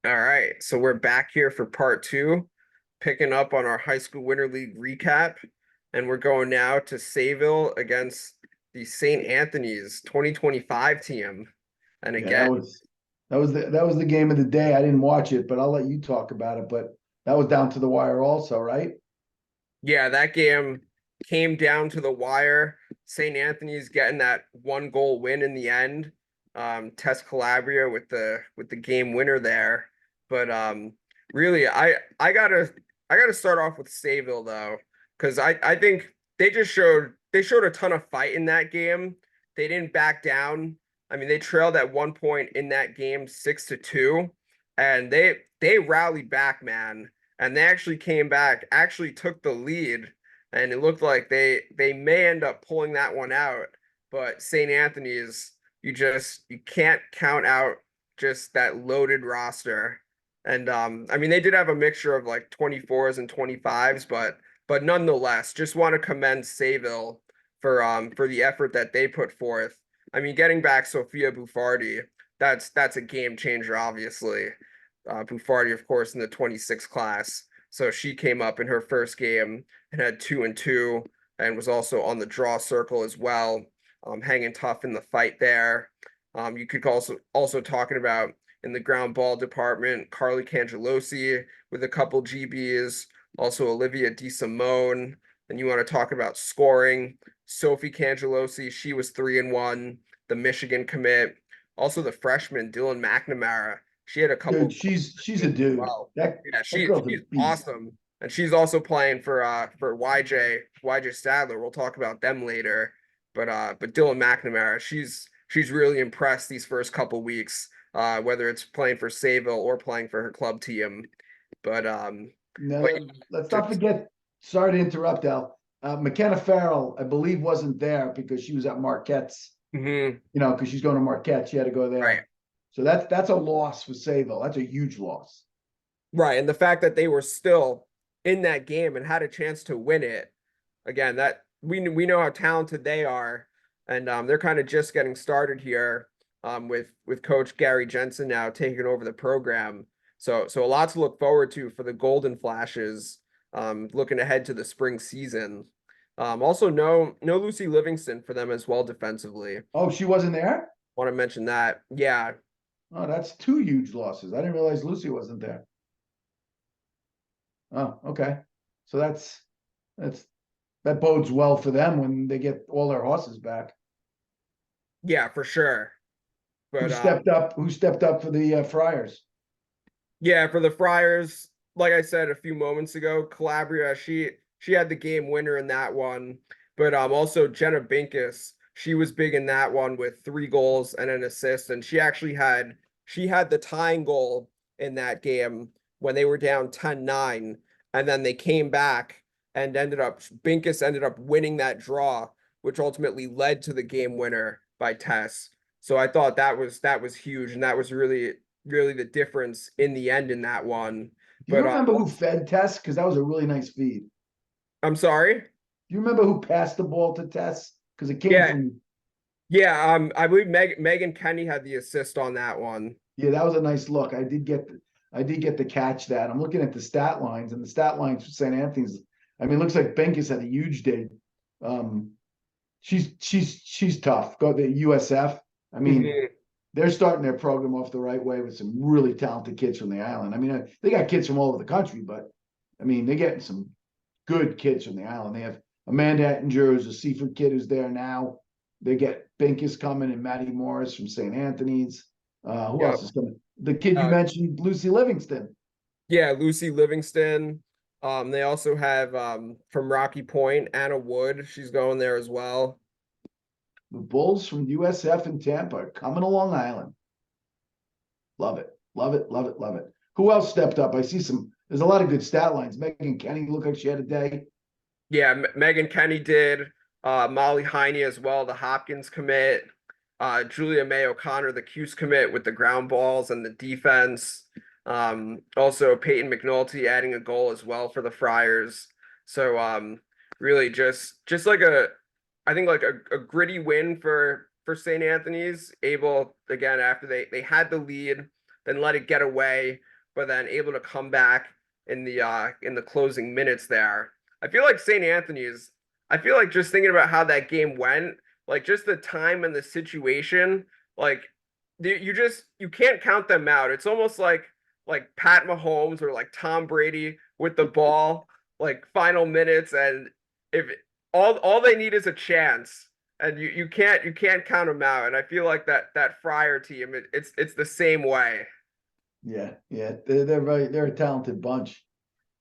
All right, so we're back here for part two, picking up on our high school winter league recap, and we're going now to Sayville against the St. Anthony's 2025 team. And Yeah, again, that was the game of the day. I didn't watch it, but I'll let you talk about it. But that was down to the wire also, right? yeah, that game came down to the wire. St. Anthony's getting that 1 goal win in the end. Tess Calabria with the game winner there. But really I gotta start off with Sayville though, because I think they showed a ton of fight in that game. They didn't back down. I mean, they trailed at one point in that game 6-2, and they rallied back, man, and they actually came back, actually took the lead, and it looked like they may end up pulling that one out. But St. Anthony's, you can't count out just that loaded roster. And I mean they did have a mixture of like 24s and 25s, but nonetheless, just want to commend Sayville for the effort that they put forth. I mean, getting back Sophia Buffardi, that's a game changer, obviously. Buffardi, of course, in the 26 class. So she came up in her first game and had 2-2 and was also on the draw circle as well, hanging tough in the fight there. You could also talking about in the ground ball department, Carly Cangelosi with a couple GBs, also Olivia DeSimone. And you want to talk about scoring, Sophie Cangelosi, she was 3-1, the Michigan commit. Also the freshman Dylan McNamara, she had a couple Dude, of she's a games as dude. well. Yeah, That girl's a she's beast. awesome. And she's also playing for YJ Stadler. We'll talk about them later. But Dylan McNamara, she's really impressed these first couple weeks, whether it's playing for Sayville or playing for her club team. But but No, let's yeah, not forget. Sorry to interrupt, Al. McKenna Farrell, I believe, wasn't there because she was at Marquette's. mhm, Because she's going to Marquette, she had to go right. there. So that's a loss for Sayville. That's a huge loss. Right. And the fact that they were still in that game and had a chance to win it, again, that we know how talented they are. And they're kind of just getting started here with Coach Gary Jensen now taking over the program. So a lot to look forward to for the Golden Flashes, looking ahead to the spring season. Also no Lucy Livingston for them as well defensively. Oh, she wasn't there? Want to mention that. Yeah, Oh, that's two huge losses. I didn't realize Lucy wasn't there. Oh, okay. So that's that bodes well for them when they get all their horses back. yeah, for sure. Who But stepped up? Who stepped up for the Friars? yeah, for the Friars, like I said a few moments ago, Calabria, she had the game winner in that one. But also Jenna Binkus, she was big in that one with 3 goals and an assist. And she had the tying goal in that game when they were down 10-9. And then they came back and Binkus ended up winning that draw, which ultimately led to the game winner by Tess. So I thought that was huge, and that was really the difference in the end in that one. Do you But remember who fed Tess? Because that was a really nice feed. I'm sorry. Do you remember who passed the ball to Tess? Because it came Yeah, from yeah. I believe Megan Kenny had the assist on that one. yeah, that was a nice look. I did get to catch that. I'm looking at the stat lines, and the stat lines for St. Anthony's. I mean, it looks like Benkis had a huge day. Um, she's tough. Go to USF. I mean, Mhm. they're starting their program off the right way with some really talented kids from the island. I mean, they got kids from all over the country, but I mean, they're getting some good kids from the island. They have Amanda Ettinger, who's a Seaford kid who's there now. They get Binkus coming and Maddie Morris from St. Anthony's. Who else Yep. is coming? The kid you Uh, mentioned, Lucy Livingston. yeah, Lucy Livingston. They also have from Rocky Point, Anna Wood. She's going there as well. The Bulls from USF and Tampa are coming to Long Island. Love it. Love it. Love it. Love it. Who else stepped up? I see there's a lot of good stat lines. Megan Kenny looked like she had a day. Yeah, Megan Kenny did. Molly Heine as well, the Hopkins commit. Julia May O'Connor, the Cuse commit with the ground balls and the defense. Also Peyton McNulty adding a goal as well for the Friars. So really just like I think like a gritty win for St. Anthony's, able again after they had the lead, then let it get away. but then able to come back in the closing minutes there. I feel like St. Anthony's, I feel like just thinking about how that game went, like just the time and the situation, like you can't count them out. It's almost like Pat Mahomes or like Tom Brady with the ball, like final minutes, and if all they need is a chance, and you can't count them out. And I feel like that Friar team, it's the same way. Yeah, yeah, they're a talented bunch.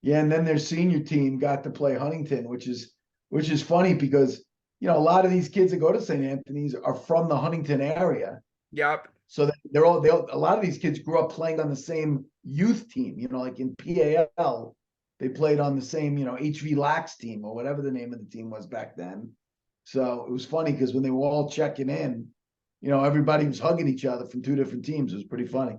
Yeah, and then their senior team got to play Huntington, which is funny because a lot of these kids that go to St. Anthony's are from the Huntington area. Yep. So a lot of these kids grew up playing on the same youth team, like in PAL, they played on the same, HV Lax team or whatever the name of the team was back then. So it was funny because when they were all checking in, everybody was hugging each other from two different teams. It was pretty funny.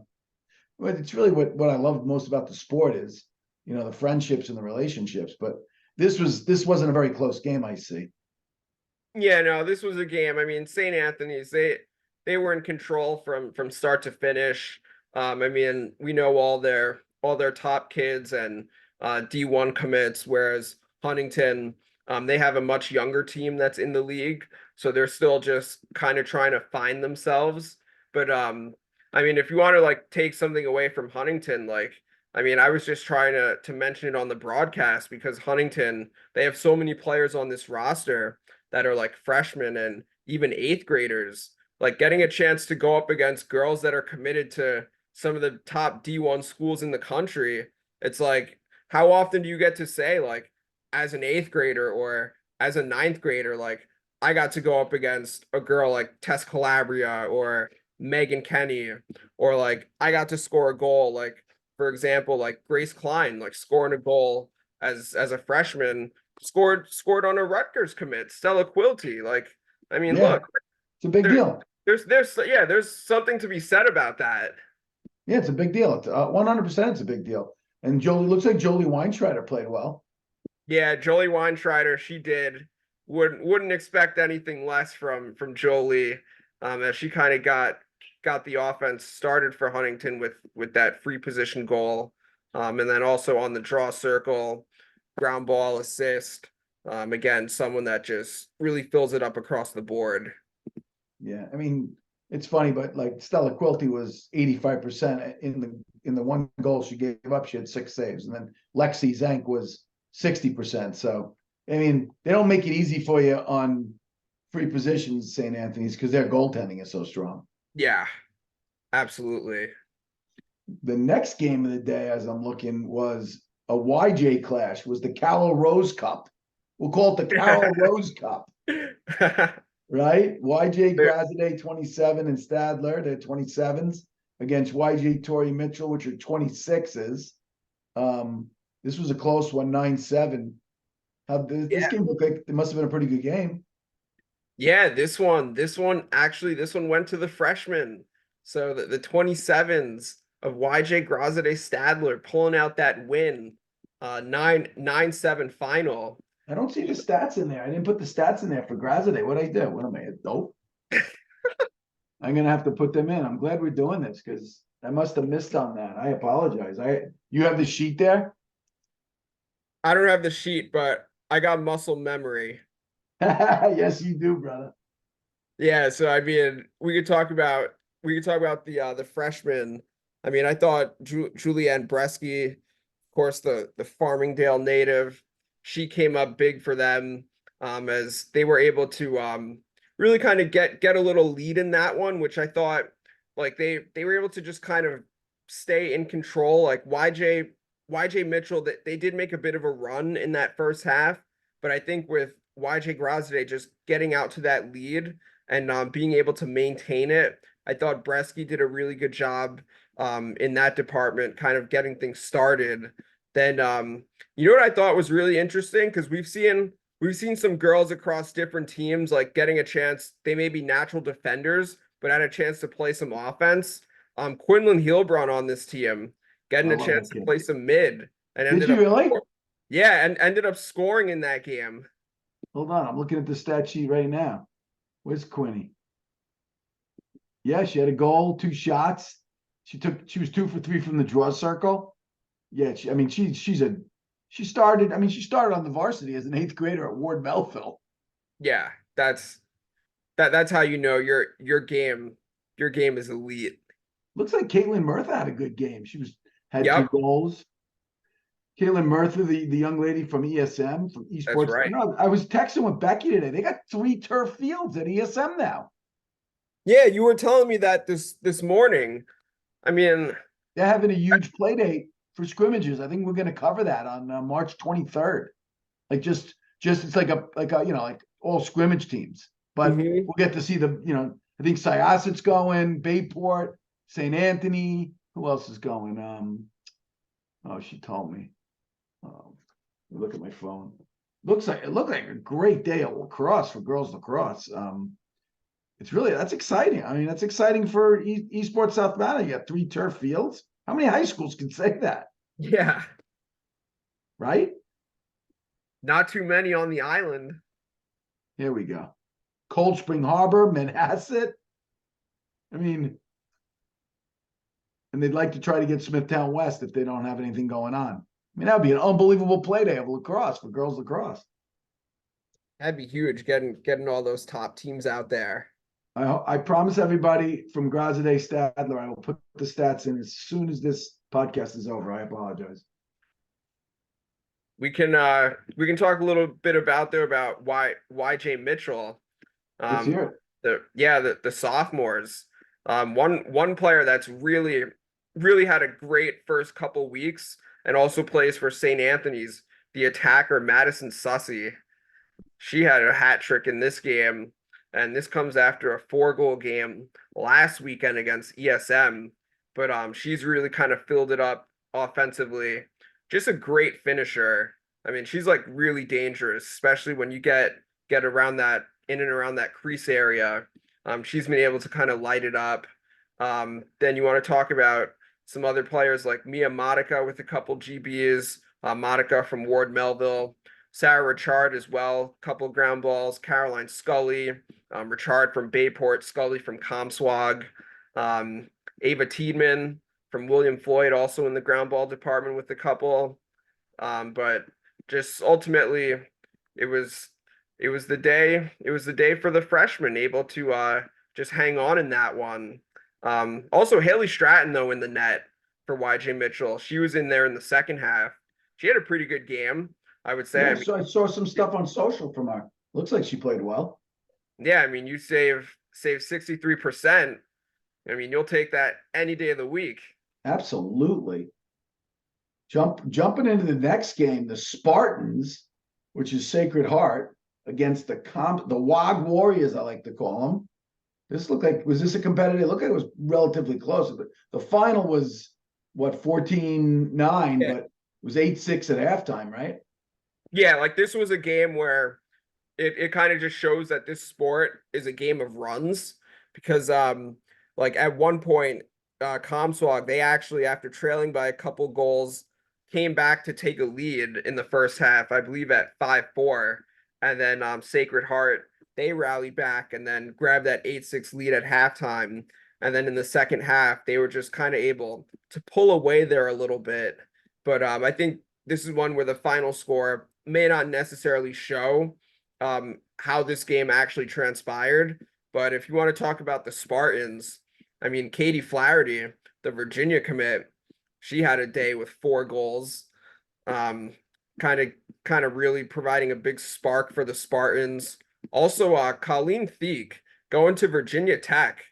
But it's really what I love most about the sport is, the friendships and the relationships. But this wasn't a very close game, I see. Yeah, no, this was a game. I mean, St. Anthony's, they were in control from start to finish. I mean, we know all their top kids and D1 commits, whereas Huntington, they have a much younger team that's in the league, so they're still just kind of trying to find themselves. But I mean, if you want to like take something away from Huntington, like I mean, I was just trying to mention it on the broadcast because Huntington, they have so many players on this roster that are like freshmen and even eighth graders, like getting a chance to go up against girls that are committed to some of the top D1 schools in the country. It's like, how often do you get to say, like, as an eighth grader or as a ninth grader, like, I got to go up against a girl like Tess Calabria or Megan Kenny, or like, I got to score a goal, like, for example, like Grace Klein, like scoring a goal as a freshman, scored on a Rutgers commit, Stella Quilty. Like, I mean, Yeah, look, it's a big there, deal. there's something to be said about that. Yeah, it's a big deal. It's 100%. It's a big deal. And Jolie looks like Jolie Weinschreider played well. Yeah, Jolie Weinschreider, she did. Wouldn't expect anything less from Jolie, as she kind of got the offense started for Huntington with that free position goal, and then also on the draw circle, ground ball assist. Again, someone that just really fills it up across the board. Yeah, I mean, it's funny, but like Stella Quilty was 85% in the one goal she gave up. She had 6 saves, and then Lexi Zank was 60%. So I mean, they don't make it easy for you on free positions, St. Anthony's, because their goaltending is so strong. Yeah, absolutely. The next game of the day, as I'm looking, was a YJ clash. Was the Carol Rose Cup? We'll call it the Carol Rose Cup. Right? YJ Graziday 27 and Stadler, they're 27s against YJ Torre Mitchell, which are 26s. This was a close one, 9-7. This game looked like it must have been a pretty good game. Yeah, this one went to the freshmen. So the 27s of YJ Graziday Stadler pulling out that win, 9-7 final. I don't see the stats in there. I didn't put the stats in there for Graziday. What I do? What am I, a dope? I'm gonna have to put them in. I'm glad we're doing this because I must have missed on that. I apologize. You have the sheet there? I don't have the sheet, but I got muscle memory. Yes, you do, brother. Yeah, so I mean, we could talk about the freshmen. I mean, I thought Julianne Bresky, of course, the Farmingdale native, she came up big for them, as they were able to really kind of get a little lead in that one, which I thought like they were able to just kind of stay in control. Like YJ Mitchell, that they did make a bit of a run in that first half, but I think with YJ Graziday just getting out to that lead and being able to maintain it, I thought Bresky did a really good job in that department, kind of getting things started. Then you know what I thought was really interesting, because we've seen some girls across different teams like getting a chance. They may be natural defenders, but had a chance to play some offense. Quinlan Heilbron on this team getting I a love chance that to kid. play some mid and Did you really? yeah, and ended up scoring in that game. Hold on, I'm looking at the stat sheet right now. Where's Quinny? Yeah, she had a goal, 2 shots. She was 2 for 3 from the draw circle. Yeah, she started on the varsity as an eighth grader at Ward Melville. Yeah, that's how you know your game is elite. Looks like Caitlin Murtha had a good game. Had two Yep, goals. Caitlin Murtha, the young lady from ESM, from that's esports. right. I was texting with Becky today. They got 3 turf fields at ESM now. Yeah, you were telling me that this morning. I mean, They're having a huge play date for scrimmages. I think we're going to cover that on March 23rd. Like just it's like a like all scrimmage teams. But mhm. we'll get to see I think Syosset's going, Bayport, St. Anthony. Who else is going? Oh, she told me. Look at my phone. It looked like a great day of lacrosse for girls lacrosse. That's exciting. I mean, that's exciting for esports South Valley. You got 3 turf fields. How many high schools can say that, Yeah, right? not too many on the island. Here we go. Cold Spring Harbor, Manhasset. I mean, and they'd like to try to get Smithtown West if they don't have anything going on. I mean, that would be an unbelievable play day of lacrosse for girls lacrosse. That'd be huge, getting all those top teams out there. I promise everybody from Graz Stadler, I will put the stats in as soon as this podcast is over. I apologize. We can talk a little bit about YJ Mitchell. Let's Um hear it. the sophomores. One player that's really had a great first couple weeks and also plays for St. Anthony's, the attacker Madison Sussy. She had a hat trick in this game, and this comes after a 4-goal game last weekend against ESM. But she's really kind of filled it up offensively. Just a great finisher. I mean, she's like really dangerous, especially when you get around that in and around that crease area. She's been able to kind of light it up. Then you want to talk about some other players like Mia Monica with a couple GBs, Monica from Ward Melville, Sarah Richard as well, couple ground balls, Caroline Scully, Richard from Bayport, Scully from Comsewogue, Ava Tiedman from William Floyd, also in the ground ball department with a couple. But just ultimately, it was it was the day for the freshmen able to just hang on in that one. Also Haley Stratton though in the net for YJ Mitchell. She was in there in the second half. She had a pretty good game, I would say. Yeah, I mean, so I saw some stuff on social from her. Looks like she played well. yeah, I mean you save 63%. I mean, you'll take that any day of the week. Absolutely. Jumping into the next game, the Spartans, which is Sacred Heart, against the WOG Warriors, I like to call them. Was this a competitive? It looked like it was relatively close. The final was what, 14-9, Yeah. but it was 8-6 at halftime, right? Yeah, like this was a game where it kind of just shows that this sport is a game of runs because like at one point Comswag, they actually after trailing by a couple goals came back to take a lead in the first half, I believe at 5-4, and then Sacred Heart, they rallied back and then grabbed that 8-6 lead at halftime, and then in the second half they were just kind of able to pull away there a little bit. But I think this is one where the final score may not necessarily show how this game actually transpired. But if you want to talk about the Spartans, I mean, Katie Flaherty, the Virginia commit, she had a day with 4 goals. Um, kind of really providing a big spark for the Spartans. Also, Colleen Thieck going to Virginia Tech.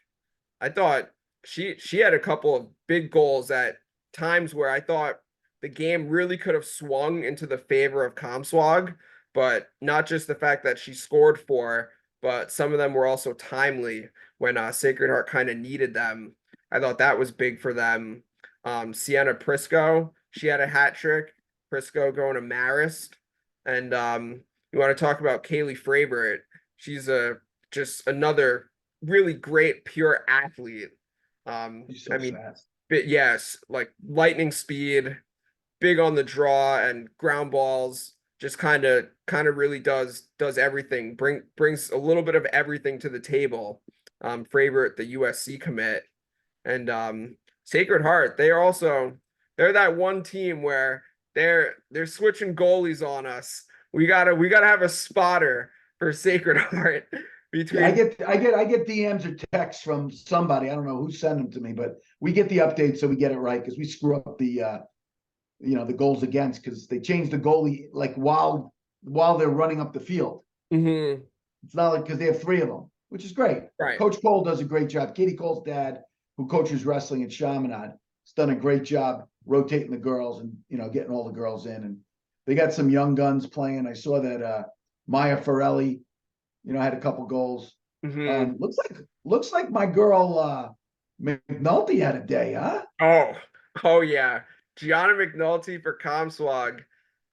I thought she had a couple of big goals at times where I thought the game really could have swung into the favor of Comswog, but not just the fact that she scored 4, but some of them were also timely when Sacred Heart kind of needed them. I thought that was big for them. Sienna Prisco, she had a hat trick. Prisco going to Marist. And you want to talk about Kaylee Frabert. She's just another really great pure athlete. She's so I mean, fast. but yes, like lightning speed, big on the draw and ground balls, just kind of really does everything. Brings a little bit of everything to the table. Frabert, the USC commit. And Sacred Heart, they're that one team where they're switching goalies on us. We gotta have a spotter for Sacred Heart Yeah, between. I get DMs or texts from somebody. I don't know who sent them to me, but we get the updates so we get it right because we screw up the the goals against because they changed the goalie like while they're running up the field. Mhm. It's not like because they have three of them, which is great. Right. Coach Cole does a great job. Katie Cole's dad, who coaches wrestling at Chaminade, has done a great job rotating the girls and getting all the girls in. And they got some young guns playing. I saw that Maya Farelli, had a couple goals. Mhm. Looks like my girl McNulty had a day, huh? Oh yeah. Gianna McNulty for Comsewogue.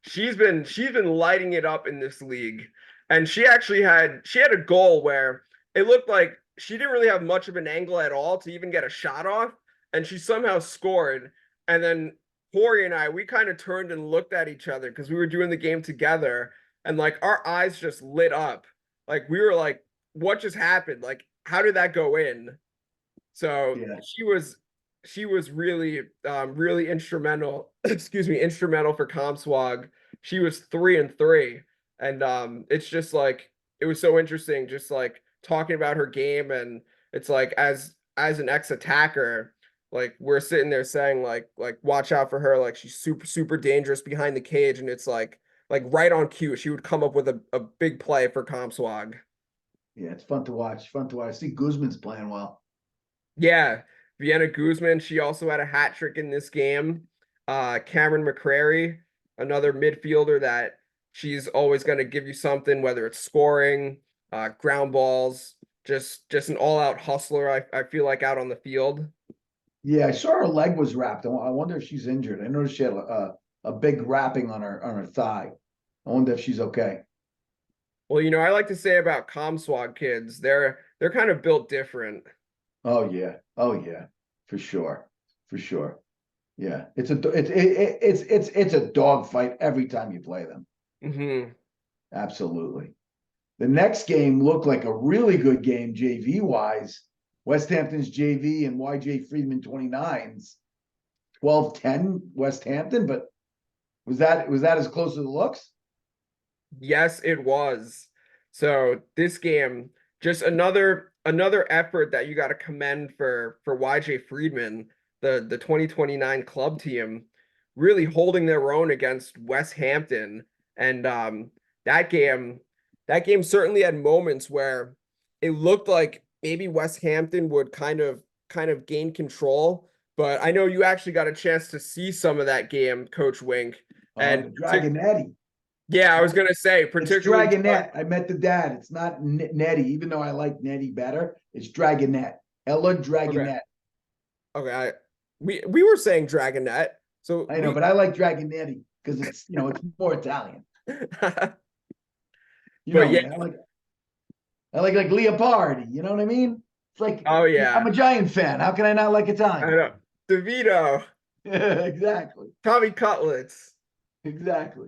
She's been lighting it up in this league. And she had a goal where it looked like she didn't really have much of an angle at all to even get a shot off, and she somehow scored. And then Corey and I, we kind of turned and looked at each other because we were doing the game together, and like our eyes just lit up. Like we were like, what just happened? Like, how did that go in? So Yeah. she was really instrumental, excuse me, instrumental for Comswog. She was 3-3. And it's just like it was so interesting just like talking about her game. And it's like as an ex-attacker, like we're sitting there saying like watch out for her, like she's super dangerous behind the cage. And it's like right on cue, she would come up with a big play for Comswog. Yeah, it's fun to watch. Fun to watch. I see Guzman's playing well. Yeah, Vienna Guzman, she also had a hat trick in this game. Cameron McCrary, another midfielder that she's always going to give you something, whether it's scoring, ground balls, just an all-out hustler. I feel like out on the field. Yeah, I saw her leg was wrapped. I wonder if she's injured. I noticed she had a big wrapping on her thigh. I wonder if she's okay. Well, I like to say about Comswag kids, they're kind of built different. Oh yeah. Oh yeah. For sure. For sure. Yeah. It's a dog fight every time you play them. Hmm. Absolutely. The next game looked like a really good game, JV wise. Westhampton's JV and YJ Friedman 29s, 12-10 Westhampton, but was that as close as it looks? Yes, it was. So this game, just another effort that you got to commend for YJ Friedman, the 2029 club team, really holding their own against Westhampton. And that game, that game certainly had moments where it looked like maybe Westhampton would kind of gain control. But I know you actually got a chance to see some of that game, Coach Wink. The Dragonetti. Yeah, I was gonna say, It's particularly. Dragonette. I met the dad. It's not Nettie, even though I like Nettie better. It's Dragonette. Ella Okay, Dragonette. okay. We were saying Dragonette, so I know, but I like Dragonetti because it's more Italian. but You know yeah. me. I like Leopardi. You know what I mean? It's like Oh I'm yeah, a Giant fan. How can I not like I Italian? know. DeVito, Yeah, exactly. Tommy Cutlets. Exactly.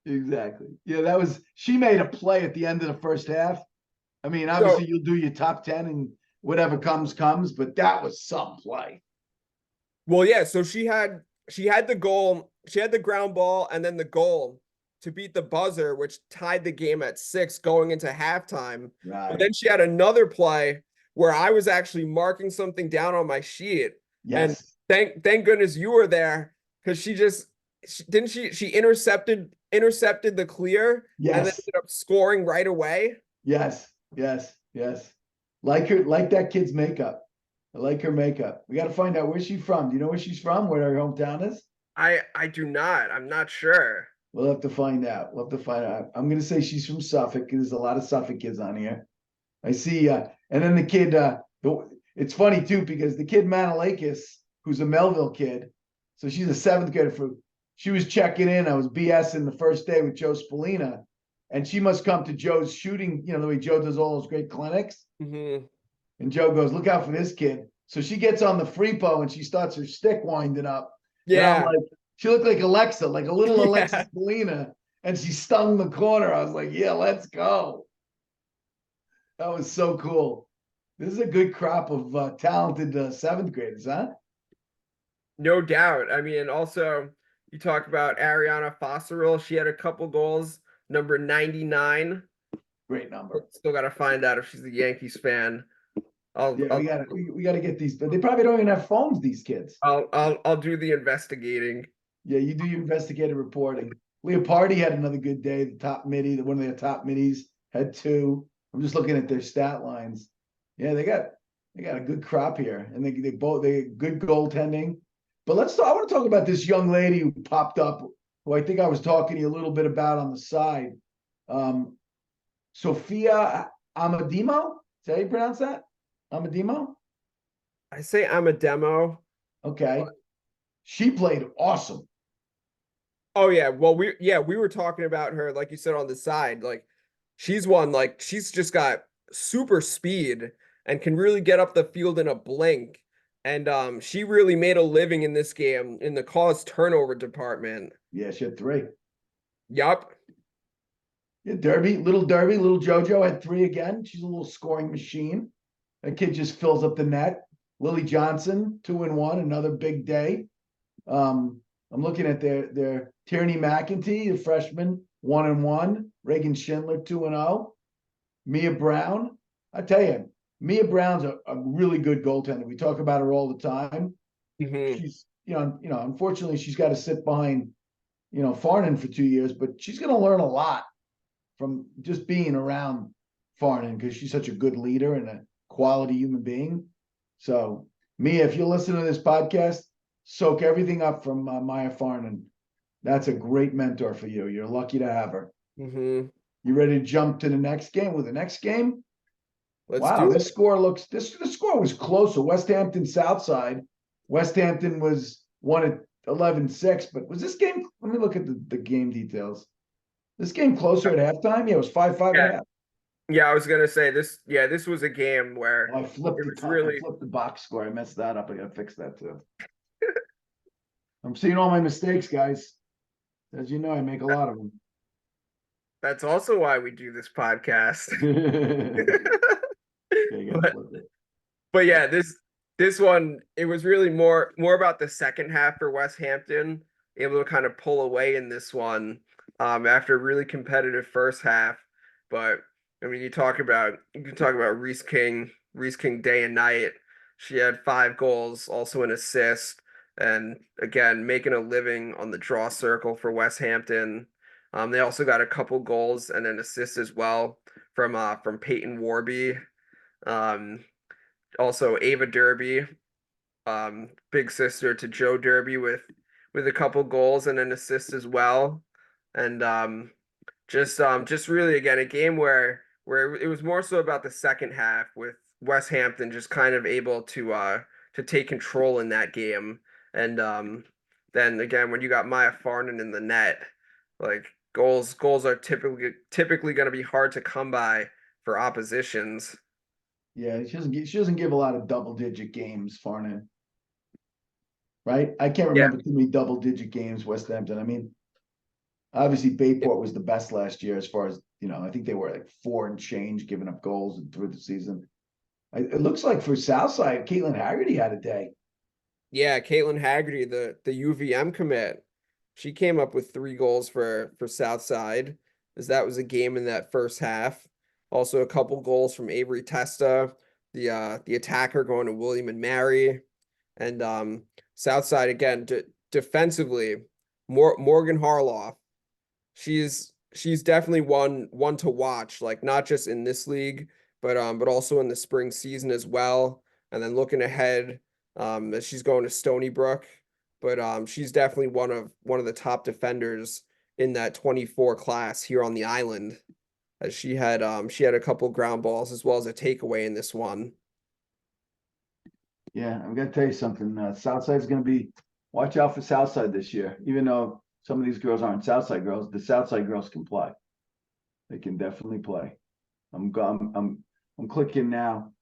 Exactly. Yeah, she made a play at the end of the first half. I mean, So obviously you'll do your top 10 and whatever comes, but that was some play. well, yeah. So she had the goal, she had the ground ball, and then the goal to beat the buzzer, which tied the game at 6 going into halftime. But Right. then she had another play where I was actually marking something down on my sheet, and Yes. thank goodness you were there because didn't she intercepted the clear and then Yes. ended up scoring right away. Yes. Yes. Yes. Like that kid's makeup. I like her makeup. We got to find out where she's from. Do you know where she's from? Where her hometown is? I do not. I'm not sure. We'll have to find out. We'll have to find out. I'm gonna say she's from Suffolk. There's a lot of Suffolk kids on here. I see. And then the kid. It's funny too because the kid Manalakis, who's a Melville kid, so she's a seventh grader. She was checking in. I was BSing the first day with Joe Spallina, and she must come to Joe's shooting. The way Joe does all those great clinics. Hmm. And Joe goes, "Look out for this kid." So she gets on the free-po and she starts her stick winding up. And I'm Yeah. like, she looked like Alexa, like a little Alexa Yeah. Spallina, and she stung the corner. I was like, yeah, let's go. That was so cool. This is a good crop of talented seventh graders, huh? No doubt. I mean, also you talk about Ariana Fosteril. She had a couple goals. Number 99. Great number. Still got to find out if she's a Yankees fan. Yeah, I'll we gotta get these, but they probably don't even have phones, these kids. I'll do the investigating. Yeah, you do your investigative reporting. Leopardi had another good day. The top midi, one of their top middies had two. I'm just looking at their stat lines. Yeah, they got a good crop here, and they good goaltending. But let's talk. I want to talk about this young lady who popped up, who I think I was talking to you a little bit about on the side. Um, Sophia Amadimo. Is that how you pronounce that? Amadimo. I say I'm a demo. Okay, she played awesome. Oh yeah, well we were talking about her like you said on the side. Like she's just got super speed and can really get up the field in a blink. And she really made a living in this game in the cause turnover department. Yeah, she had three. Yup. Yeah, Derby, little JoJo had three again. She's a little scoring machine. That kid just fills up the net. Lily Johnson, 2-1, another big day. I'm looking at their Tierney McEntee, the freshman, 1-1. Reagan Schindler, 2-0. Mia Brown. I tell you, Mia Brown's a really good goaltender. We talk about her all the time. Hmm. She's, unfortunately, she's got to sit behind, Farnan for 2 years, but she's going to learn a lot from just being around Farnan because she's such a good leader and a quality human being. So, Mia, if you listen to this podcast, soak everything up from Maya Farnan. That's a great mentor for you. You're lucky to have her. Hmm. You ready to jump to the next game? With the next game, Let's wow, do this it. score looks the score was closer. Westhampton Southside. Westhampton was won at 11-6, but was this game? Let me look at the game details. This game closer at halftime? Yeah, it was 5-5 Yeah, at half. yeah, I was gonna say this. Yeah, this was a game where Oh, it was really. I flipped the box score. I messed that up. I gotta fix that too. I'm seeing all my mistakes, guys. As you know, I make a lot of them. That's also why we do this podcast. Yeah, you gotta But flip it. but yeah, this one it was really more about the second half for West Hampton, able to kind of pull away in this one after a really competitive first half. But I mean, you can talk about Reese King day and night. She had 5 goals, also an assist, and again making a living on the draw circle for West Hampton. They also got a couple goals and an assist as well from Peyton Warby. Um, Also Ava Derby, big sister to Joe Derby with a couple goals and an assist as well. And just really again a game where it was more so about the second half with West Hampton just kind of able to take control in that game. And then again when you got Maya Farnan in the net, like goals are typically going to be hard to come by for oppositions. Yeah, she doesn't give a lot of double digit games, Farnan. Right? I can't Yeah. remember too many double digit games, West Hampton. I mean, obviously Bayport was the best last year as far as, I think they were like 4 and change giving up goals through the season. It looks like for Southside, Caitlin Haggerty had a day. Yeah, Caitlin Haggerty, the UVM commit, she came up with 3 goals for Southside, as that was a game in that first half. Also, a couple goals from Avery Testa, the attacker going to William and Mary, and Southside again defensively, Morgan Harloff. She's definitely one to watch, like not just in this league, but also in the spring season as well. And then looking ahead, that she's going to Stony Brook, but she's definitely one of the top defenders in that 24 class here on the island. As she had a couple ground balls as well as a takeaway in this one. Yeah, I'm gonna tell you something. Southside's gonna be watch out for Southside this year. Even though some of these girls aren't Southside girls, the Southside girls can play. They can definitely play. I'm clicking now.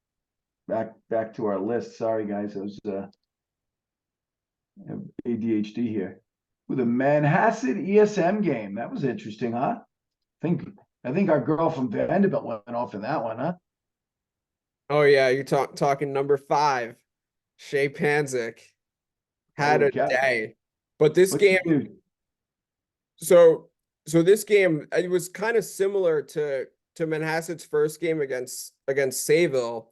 Back to our list. Sorry guys, I was ADHD here. With a Manhasset ESM game. That was interesting, huh? I think our girl from Vanderbilt went off in that one, huh? Oh yeah, you're talking number 5, Shea Panzik. had Holy a cow. day. But this What's he game, do? so this game, it was kind of similar to Manhasset's first game against Sayville.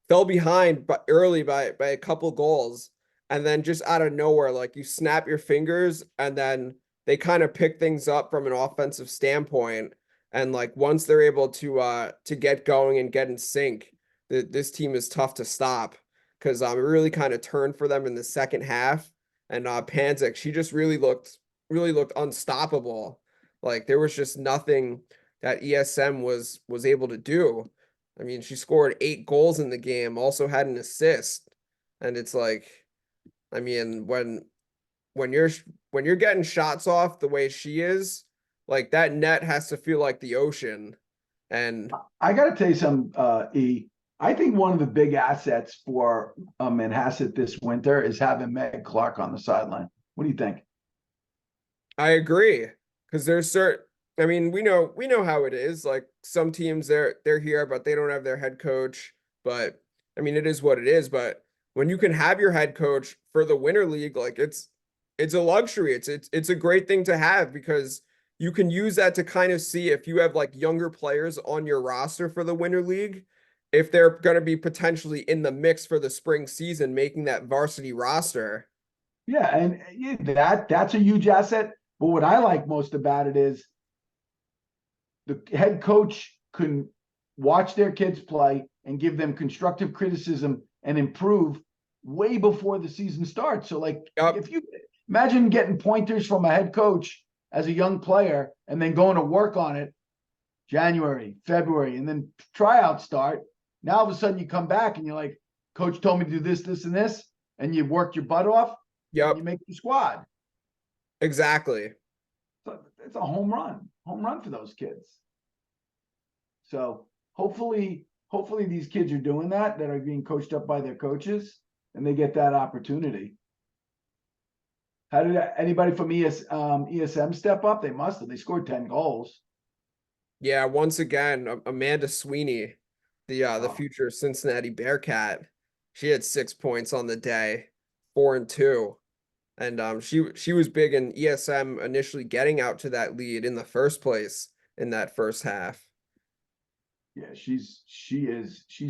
Fell behind but early by a couple goals, and then just out of nowhere, like you snap your fingers, and then they kind of pick things up from an offensive standpoint. And like once they're able to get going and get in sync, this team is tough to stop because it really kind of turned for them in the second half. And Panzik, she just really looked unstoppable. Like there was just nothing that ESM was able to do. I mean, she scored 8 goals in the game, also had an assist. And it's like, I mean, when you're when you're getting shots off the way she is, like that net has to feel like the ocean. And I got to tell you something, E. I think one of the big assets for Manhasset this winter is having Meg Clark on the sideline. What do you think? I agree. Because there's certain I mean, we know how it is. Like some teams they're here, but they don't have their head coach. But I mean, it is what it is. But when you can have your head coach for the winter league, like it's a luxury. It's a great thing to have because you can use that to kind of see if you have like younger players on your roster for the winter league, if they're going to be potentially in the mix for the spring season, making that varsity roster. Yeah, and that's a huge asset. But what I like most about it is the head coach can watch their kids play and give them constructive criticism and improve way before the season starts. So, like, Yep. if you imagine getting pointers from a head coach as a young player and then going to work on it January, February, and then tryouts start. Now all of a sudden you come back and you're like, coach told me to do this, this, and this, and you work your butt off and you Yep. make your squad. Exactly. So it's a home run for those kids. So hopefully these kids are doing that are being coached up by their coaches and they get that opportunity. How did anybody from ESM step up? They must have. They scored 10 goals. Yeah, once again, Amanda Sweeney, the Oh, future Cincinnati Bearcat, she had 6 points on the day, 4-2. And she was big in ESM initially getting out to that lead in the first place in that first half. yeah, she's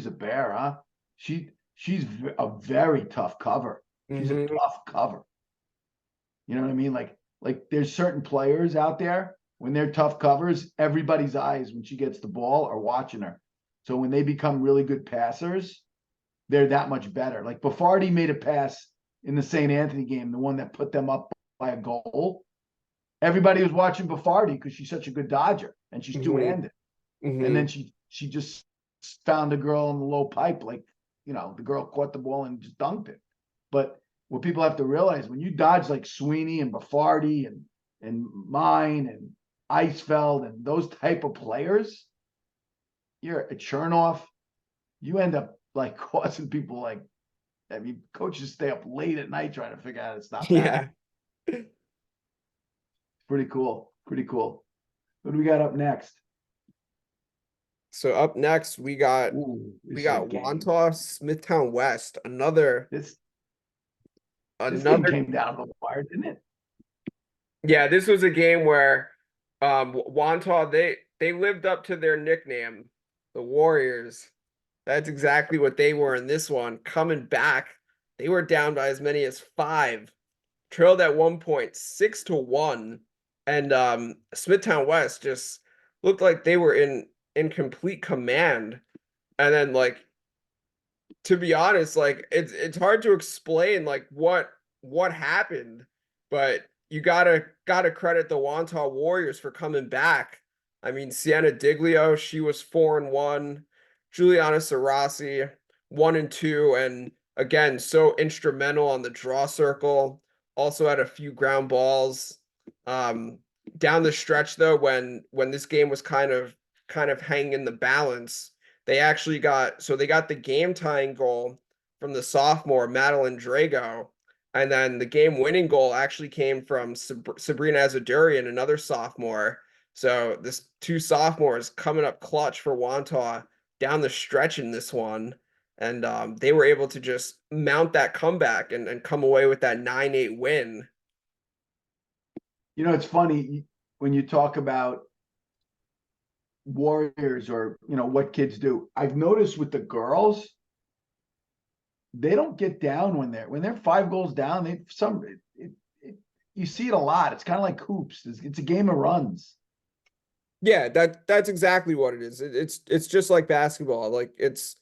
a bear, huh? She's a very tough cover. She's a Hmm. tough cover. You know what I mean? Like there's certain players out there when they're tough covers, everybody's eyes when she gets the ball are watching her. So when they become really good passers, they're that much better. Like Baffardi made a pass in the St. Anthony game, the one that put them up by a goal. Everybody was watching Baffardi because she's such a good dodger and she's Hmm. two-handed. And Hmm. then she just found the girl in the low pipe, like the girl caught the ball and just dunked it. But what people have to realize when you dodge like Sweeney and Baffardi and Mine and Eisfeld and those type of players, you're a Chernoff, you end up like causing people like coaches stay up late at night trying to figure out how to stop that. Yeah. Pretty cool. Pretty cool. What do we got up next? So up next Ooh, we this is a got game. Wantagh Smithtown West, another This game another came down to the wire, didn't it? yeah, this was a game where Wantagh they lived up to their nickname, the Warriors. That's exactly what they were in this one. Coming back, they were down by as many as 5, trailed at one point 6-1, and Smithtown West just looked like they were in complete command. And then like to be honest, like it's hard to explain like what happened, but you gotta credit the Wantagh Warriors for coming back. I mean, Sienna Diglio, she was 4-1, Juliana Sarasi 1-2, and again, so instrumental on the draw circle. Also had a few ground balls. Um, Down the stretch though, when this game was kind of hanging in the balance, they got the game tying goal from the sophomore Madeline Drago, and then the game winning goal actually came from Sabrina Azadurian, another sophomore. So this two sophomores coming up clutch for Wantagh down the stretch in this one. and they were able to just mount that comeback and come away with that 9-8 win. You know, it's funny when you talk about Warriors or, you know, what kids do. I've noticed with the girls, they don't get down when they're 5 goals down. You see it a lot. It's kind of like hoops. It's a game of runs. Yeah, that's exactly what it is. It's just like basketball. Like it's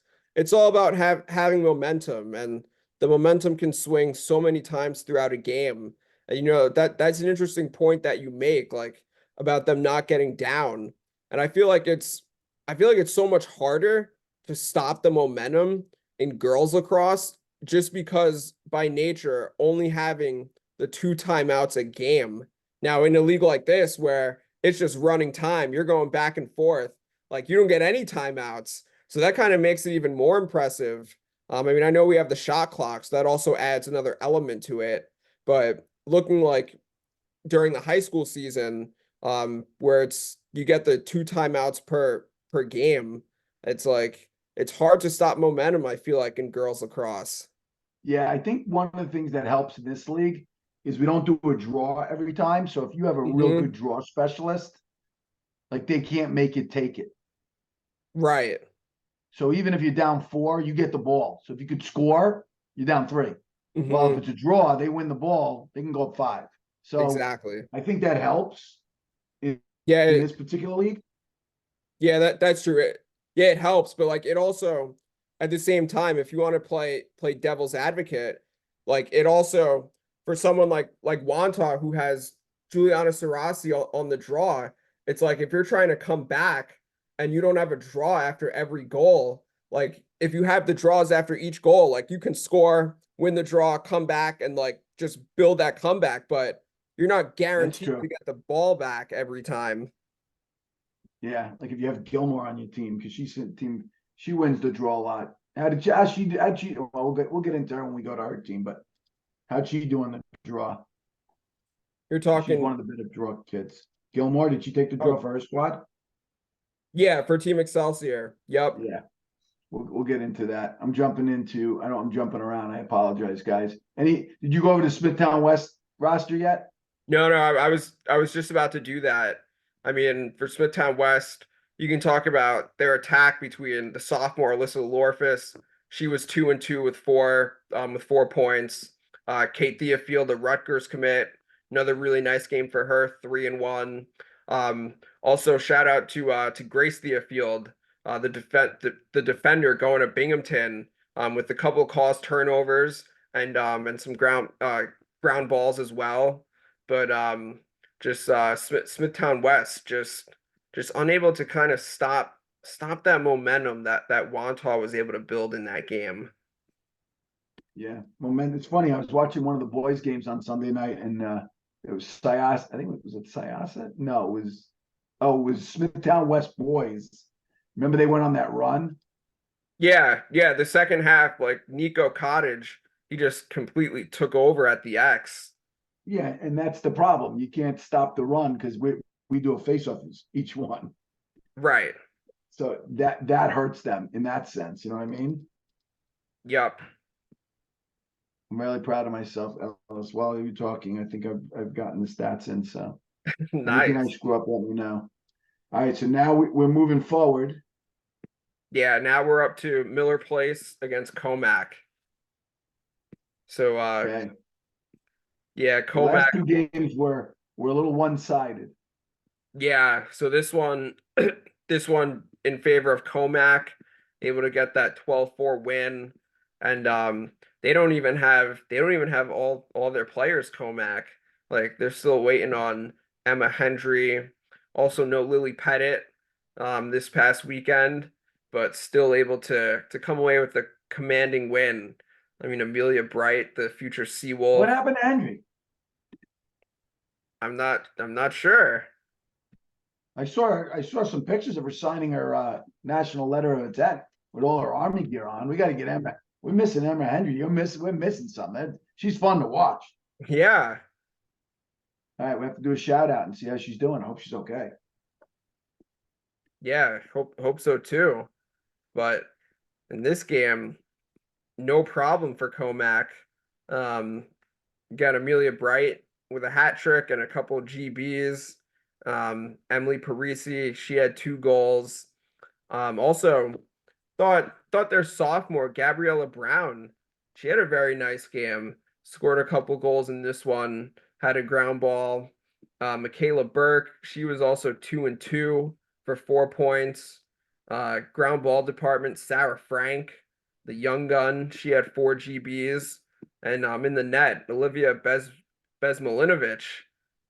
all about having momentum, and the momentum can swing so many times throughout a game. And you know that's an interesting point that you make, like about them not getting down. And I feel like it's so much harder to stop the momentum in girls lacrosse just because by nature only having the 2 timeouts a game. Now in a league like this where it's just running time. You're going back and forth. Like you don't get any timeouts. So that kind of makes it even more impressive. I mean, I know we have the shot clock, so that also adds another element to it. But looking like during the high school season, where it's you get the 2 timeouts per game, it's like it's hard to stop momentum, I feel like, in girls lacrosse. Yeah, I think one of the things that helps in this league is we don't do a draw every time. So if you have a real good Hmm. draw specialist, like they can't make it take it. Right. So even if you're down 4, you get the ball. So if you could score, you're down 3. Well, if Hmm. it's a draw, they win the ball, they can go up 5. So Exactly. I think that helps in Yeah, this particular league. yeah, that's true. Yeah, it helps, but like it also at the same time, if you want to play devil's advocate, like it also for someone like Wantagh who has Juliana Sarasi on the draw, it's like if you're trying to come back and you don't have a draw after every goal, like if you have the draws after each goal, like you can score, win the draw, come back, and like just build that comeback, but you're not That's guaranteed to true. get the ball back every time. Yeah, like if you have Gilmore on your team, because she's in team, she wins the draw a lot. How'd she, well, we'll get into her when we go to her team, but how'd she do on the draw? You're She's one talking. of the better draw kids. Gilmore, did she take the draw Oh, for her squad? yeah, for Team Excelsior. Yep. Yeah, we'll get into that. I'm jumping into, I know I'm jumping around. I apologize, guys. Did you go over to Smithtown West roster yet? No, no, I was just about to do that. I mean, for Smithtown West, you can talk about their attack between the sophomore Alyssa Lorfus. She was 2-2 with 4 points. Kate Theofield, the Rutgers commit, another really nice game for her, 3-1. Also shout out to Grace Theofield, the defender going to Binghamton, with a couple calls turnovers and some ground balls as well. But just Smithtown West just unable to kind of stop that momentum that Wantagh was able to build in that game. Yeah. Moment. It's funny. I was watching one of the boys' games on Sunday night, and it was Syas. I think was it Syasa? No, it was Smithtown West boys. Remember they went on that run? Yeah, yeah, the second half, like Nico Cottage, he just completely took over at the X. Yeah, and that's the problem. You can't stop the run because we do a face-off each one. Right. So that hurts them in that sense. You know what I mean? Yep. I'm really proud of myself, Ellis. While you were talking, I think I've gotten the stats in. So anything I Nice. screw up, let me know. All right, so now we're moving forward. Yeah, now we're up to Miller Place against Commack. So Okay. yeah, The last Commack. 2 games were a little one-sided. Yeah, so this one this one in favor of Commack, able to get that 12-4 win. And they don't even have all their players Commack. Like they're still waiting on Emma Hendry, also no Lily Pettit this past weekend, but still able to come away with a commanding win. I mean, Amelia Bright, the future What Seawolf. happened to Henry? I'm not sure. I saw some pictures of her signing her national letter of intent with all her army gear on. We got to get Emma. We're missing Emma Henry. We're missing something. She's fun to watch. Yeah. All right, we have to do a shout out and see how she's doing. I hope she's okay. Yeah, hope so too. But in this game, no problem for Commack. Got Amelia Bright with a hat trick and a couple of GBs. Emily Parisi, she had 2 goals. Also thought their sophomore Gabriella Brown, she had a very nice game. Scored a couple goals in this one. Had a ground ball. Michaela Burke, she was also 2-2 for 4 points. Ground ball department, Sarah Frank, the young gun, she had 4 GBs. And in the net, Olivia Bezmalinovich,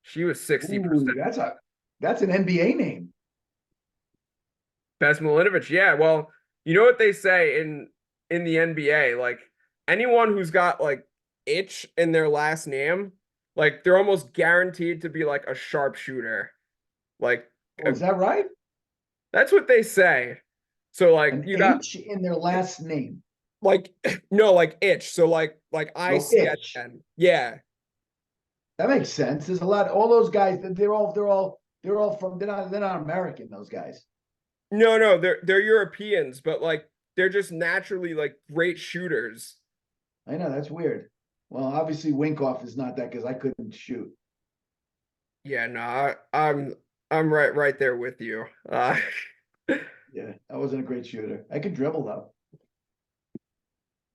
she was 60%. Ooh, that's an NBA name. Bezmalinovich, yeah. Well, you know what they say in the NBA, like anyone who's got like itch in their last name, like they're almost guaranteed to be like a sharpshooter. Like Oh, is that right? that's what they say. So like An you got H in their last name. like no like itch. So like Oh, IC itch. at the end. Yeah. That makes sense. There's a lot. All those guys. They're all from. They're not American. Those guys. No, they're Europeans, but like they're just naturally like great shooters. I know that's weird. Well, obviously Winkoff is not that because I couldn't shoot. Yeah, no, I'm right there with you. Yeah, I wasn't a great shooter. I could dribble though.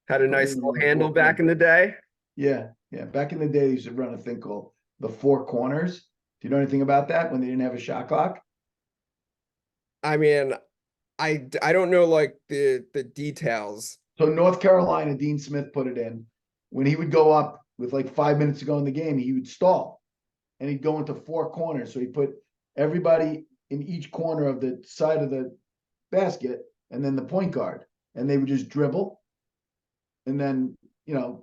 Had a Put me nice in little like handle four back in the corners. day. Yeah. Back in the day, they used to run a thing called the four corners. Do you know anything about that when they didn't have a shot clock? I mean, I don't know like the details. So North Carolina, Dean Smith put it in. When he would go up with like 5 minutes to go in the game, he would stall and he'd go into four corners. So he put everybody in each corner of the side of the basket and then the point guard. And they would just dribble. And then,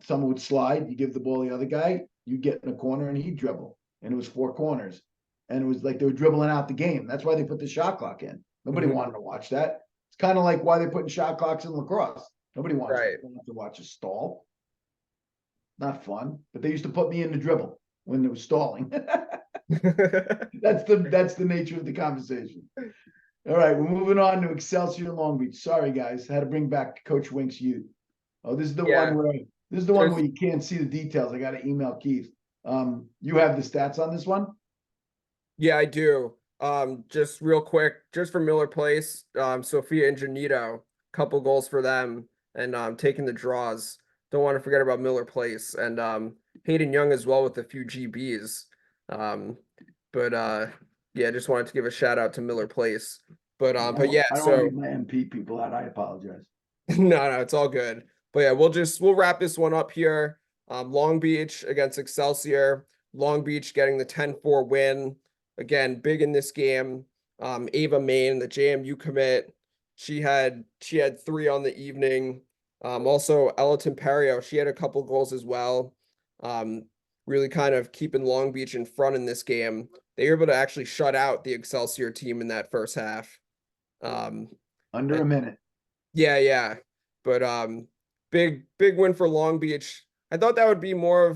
someone would slide, you give the ball to the other guy, you get in a corner and he'd dribble. And it was four corners. And it was like they were dribbling out the game. That's why they put the shot clock in. Nobody Mhm. wanted to watch that. It's kind of like why they're putting shot clocks in lacrosse. Nobody wants Right. to watch a stall. Not fun. But they used to put me in the dribble when it was stalling. That's the nature of the conversation. All right, we're moving on to Excelsior Long Beach. Sorry, guys, had to bring back Coach Wink's youth. Oh, this is the Yeah. one where you can't see the details. I got to email Keith. You have the stats on this one? Yeah, I do. Just real quick, just for Miller Place, Sophia and Janito, couple goals for them, and taking the draws. Don't want to forget about Miller Place and Hayden Young as well with a few GBs. Um, but yeah, just wanted to give a shout out to Miller Place. But yeah, I don't want to so leave my MP people out. I apologize. no, it's all good. But yeah, we'll wrap this one up here. Long Beach against Excelsior. Long Beach getting the 10-4 win. Again, big in this game. Ava Main, the JMU commit, she had 3 on the evening. Also Ella Temperio, she had a couple goals as well. Really kind of keeping Long Beach in front in this game. They were able to actually shut out the Excelsior team in that first half. Under a minute. Yeah. But big win for Long Beach. I thought that would be more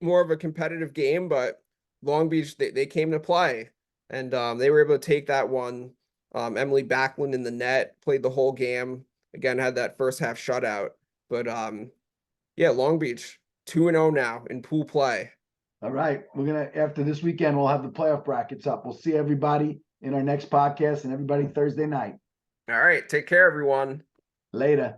of a competitive game, but Long Beach they came to play and they were able to take that one. Emily Backlund in the net played the whole game. Again, had that first half shutout. But yeah, Long Beach 2-0 now in pool play. All right. After this weekend, we'll have the playoff brackets up. We'll see everybody in our next podcast and everybody Thursday night. All right, take care, everyone. Later.